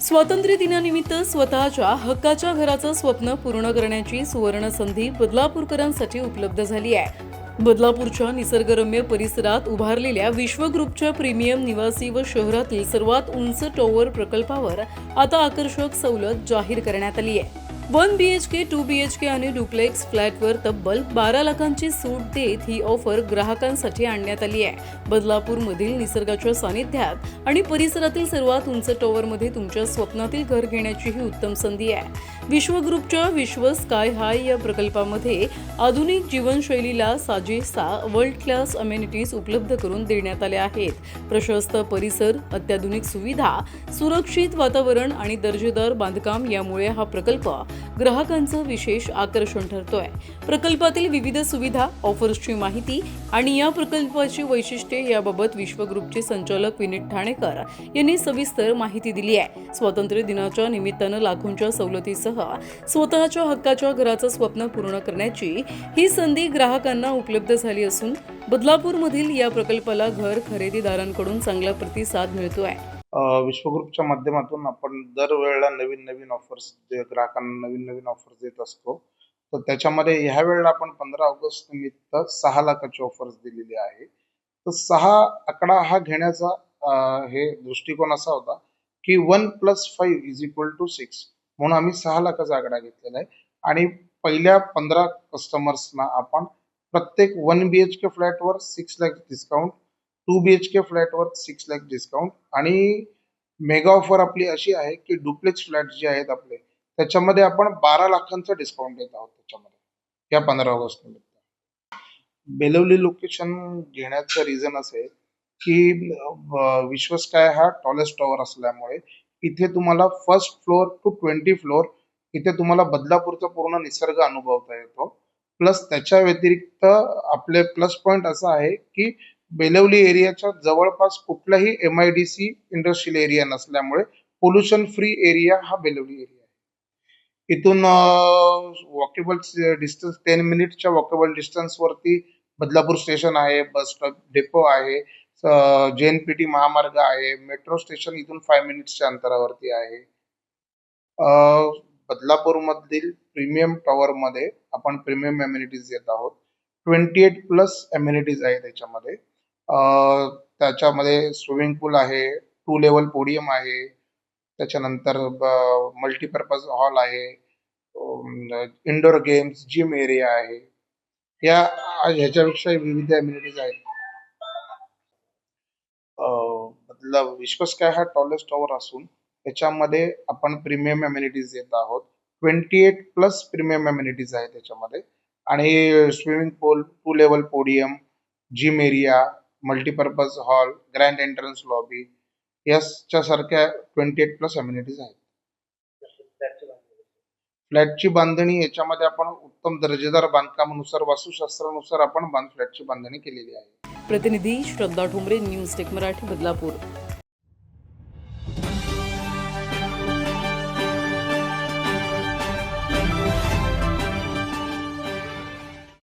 स्वातंत्र्य दिनानिमित्त स्वतःच्या हक्काच्या घराचं स्वप्न पूर्ण करण्याची सुवर्ण संधी बदलापूरकरांसाठी उपलब्ध झाली आहे. बदलापूरच्या निसर्गरम्य परिसरात उभारलेल्या विश्वग्रुपच्या प्रीमियम निवासी व शहरातील सर्वात उंच टॉवर प्रकल्पावर आता आकर्षक सवलत जाहीर करण्यात आली आहे. 1 BHK, 2 BHK आणि डुप्लेक्स फ्लॅटवर तब्बल 12 लाखांची सूट देत ही ऑफर ग्राहकांसाठी आणण्यात आली आहे. बदलापूरमधील निसर्गाच्या सानिध्यात आणि परिसरातील सर्वात उंच टॉवरमध्ये तुमच्या स्वप्नातील घर घेण्याची ही उत्तम संधी आहे. विश्वग्रुपच्या विश्व स्काय हाय या प्रकल्पामध्ये आधुनिक जीवनशैलीला साजेसा वर्ल्ड क्लास अमेनिटीज उपलब्ध करून देण्यात आल्या आहेत. प्रशस्त परिसर, अत्याधुनिक सुविधा, सुरक्षित वातावरण आणि दर्जेदार बांधकाम यामुळे हा प्रकल्प ग्राहकांचं विशेष आकर्षण ठरतोय. प्रकल्पातील विविध सुविधा, ऑफर्सची माहिती आणि या प्रकल्पाची वैशिष्ट्ये याबाबत विश्वग्रुपचे संचालक विनीत ठाणेकर यांनी सविस्तर माहिती दिली आहे. स्वातंत्र्य दिनाच्या निमित्तानं लाखोंच्या सवलतीसह स्वतःच्या हक्काच्या घराचं स्वप्न पूर्ण करण्याची ही संधी ग्राहकांना उपलब्ध झाली असून बदलापूरमधील या प्रकल्पाला घर खरेदीदारांकडून चांगला प्रतिसाद मिळतोय. विश्वग्रुपच्या माध्यमातून आपण दरवेळेला नवीन ऑफर्स ग्राहकांना नवीन ऑफर्स देत असतो. तर त्याच्यामध्ये ह्या वेळेला आपण 15 ऑगस्ट निमित्त 6 लाखाची ऑफर्स दिलेली आहे. तर 6 आकडा हा घेण्याचा हे दृष्टिकोन असा होता की 1 + 5 = 6 म्हणून आम्ही 6 लाखाचा आकडा घेतलेला आहे. आणि पहिल्या 15 कस्टमर्सना आपण प्रत्येक 1 BHK फ्लॅटवर 6 lakh discount, 2 BHK फ्लॅटवर 6 lakh discount आणि मेगा ऑफर आपली अशी आहे की डुप्लेक्स फ्लॅट जे आहेत आपले त्याच्यामध्ये आपण 12 लाखांचा डिस्काउंट देत आहोत त्याच्यामध्ये या 15 ऑगस्ट निमित्त. बेलवली लोकेशन घेण्याचं रिझन असं आहे की विश्व स्काय हा टॉलेस्ट टॉवर असल्यामुळे इथे तुम्हाला फर्स्ट फ्लोअर टू 20 फ्लोअर इथे तुम्हाला बदलापूरचा पूर्ण निसर्ग अनुभवता येतो. प्लस त्याच्या व्यतिरिक्त आपले प्लस पॉइंट असा आहे की बेलवली एरियाच्या जवळपास कुठलाही MIDC इंडस्ट्रियल एरिया नसल्यामुळे पोल्युशन फ्री एरिया हा बेलवली एरिया आहे. इथून वॉकेबल डिस्टन्स 10 मिनिटच्या वॉकेबल डिस्टन्स वरती बदलापूर स्टेशन आहे, बस स्टॉप डेपो आहे, JNPT महामार्ग आहे, मेट्रो स्टेशन इथून 5 मिनिट्सच्या अंतरावरती आहे. बदलापूर मधील प्रीमियम टॉवर मध्ये आपण प्रीमियम एम्युनिटीज देत आहोत. 28+ एम्युनिटीज आहे त्याच्यामध्ये. त्याच्यामध्ये स्विमिंग पूल आहे, 2 लेवल पोडियम आहे, त्याच्यानंतर मल्टीपर्पज हॉल आहे, इंडोर गेम्स, जिम एरिया आहे. ह्याच्यापेक्षा विविध एम्युनिटीज आहेत. विश्व स्काय हा टॉलेस्ट टॉवर असून त्याच्यामध्ये आपण प्रीमियम एम्युनिटीज देत आहोत. 28+ प्रीमियम एम्युनिटीज आहे त्याच्यामध्ये आणि स्विमिंग पूल, 2 level podium, gym area, multipurpose hall, grand entrance lobby याच्या सारख्या 28+ एम्युनिटीज आहेत. फ्लॅटची बांधणी याच्यामध्ये आपण उत्तम दर्जेदार बांधकामानुसार वास्तुशास्त्रानुसार आपण फ्लॅटची बांधणी केलेली आहे. प्रतिनिधी श्रद्धा ठोंबरे, न्यूज टेक मराठी, बदलापूर.